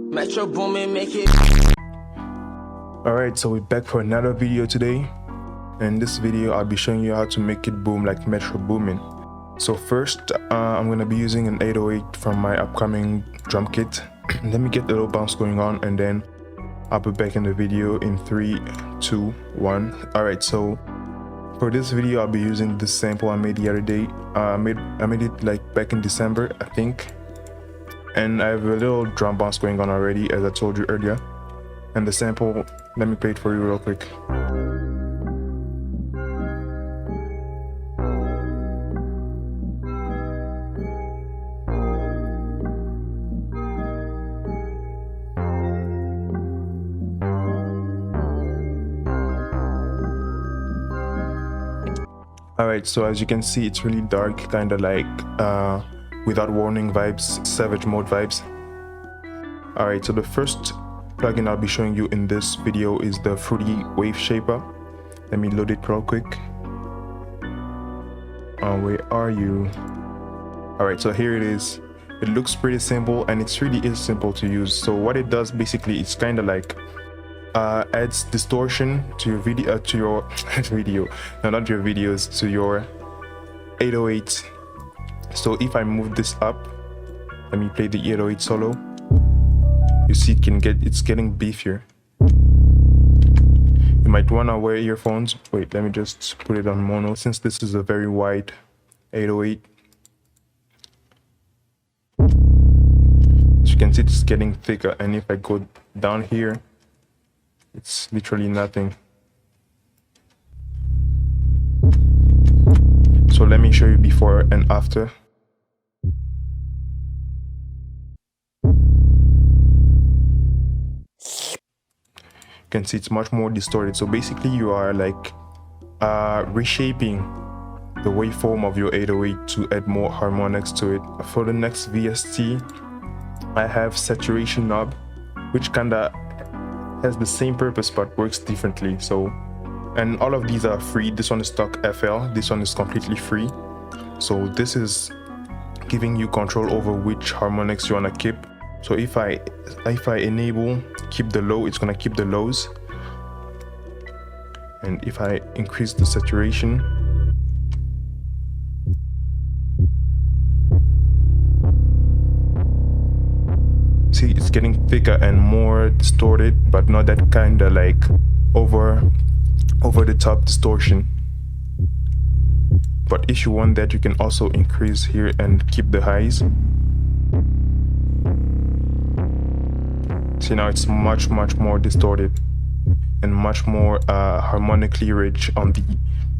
Metro Boomin, make it. Alright, so we're back for another video today. In this video, I'll be showing you how to make it boom like Metro Boomin. So first, I'm going to be using an 808 from my upcoming drum kit. Let me get the little bounce going on and then I'll be back in the video in 3, 2, 1. Alright, so for this video, I'll be using this sample I made the other day. I made it like back in December, I think. And I have a little drum bounce going on already, as I told you earlier. And the sample, let me play it for you real quick. Alright, so as you can see, it's really dark, kind of like Without Warning vibes, Savage Mode vibes. Alright, so the first plugin I'll be showing you in this video is the Fruity Wave Shaper. Let me load it real quick. Where are you? Alright, so here it is. It looks pretty simple and it really is simple to use. So what it does basically, it's kind of like adds distortion to your video, not your videos, to your 808. So if I move this up, let me play the 808 solo. You see, it's getting beefier. You might wanna wear earphones. Wait, let me just put it on mono since this is a very wide 808. As you can see, it's getting thicker, and if I go down here, it's literally nothing. So let me show you before and after. You can see it's much more distorted. So basically you are like reshaping the waveform of your 808 to add more harmonics to it. For the next VST, I have saturation knob, which kinda has the same purpose but works differently. So, and all of these are free. This one is stock FL, this one is completely free. So this is giving you control over which harmonics you want to keep. So if I enable keep the low, it's gonna keep the lows, and if I increase the saturation, see, it's getting thicker and more distorted, but not that kind of like over the top distortion. But if you want that, you can also increase here and keep the highs. See, now it's much more distorted and much more harmonically rich on the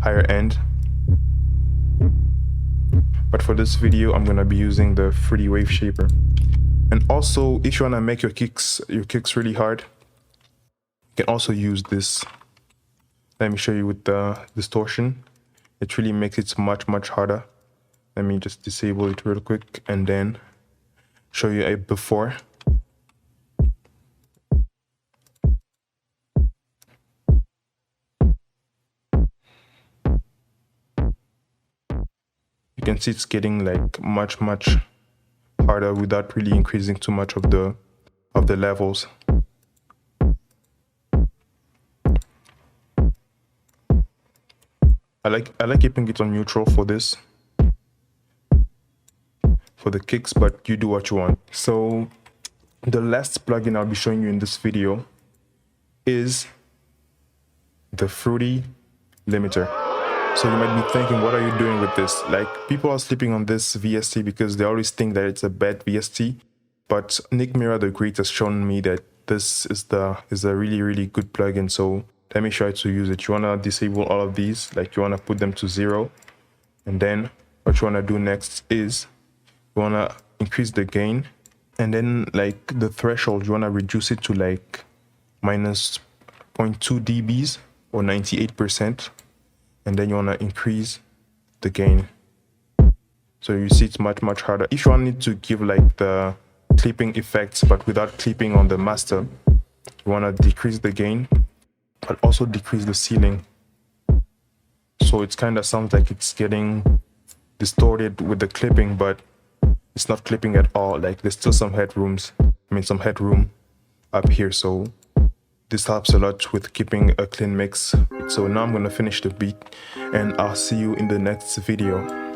higher end. But for this video, I'm gonna be using the Fruity Wave Shaper. And also, if you wanna make your kicks really hard, you can also use this. Let me show you with the distortion. It really makes it much harder. Let me just disable it real quick and then show you a before. You can see it's getting like much harder without really increasing too much of the levels. I like keeping it on neutral for this, for the kicks, but you do what you want. So the last plugin I'll be showing you in this video is the Fruity Limiter. So you might be thinking, what are you doing with this? Like, people are sleeping on this VST because they always think that it's a bad VST. But Nick Mira the Great has shown me that this is a really good plugin. So let me show you to use it. You wanna disable all of these, like you wanna put them to 0. And then what you wanna do next is you wanna increase the gain. And then like the threshold, you wanna reduce it to like minus 0.2 dBs or 98%. And then you want to increase the gain. So you see it's much harder. If you want it to give like the clipping effects but without clipping on the master, you want to decrease the gain but also decrease the ceiling. So it kind of sounds like it's getting distorted with the clipping, but it's not clipping at all. Like there's still some headroom up here. So this helps a lot with keeping a clean mix. So now I'm gonna finish the beat and I'll see you in the next video.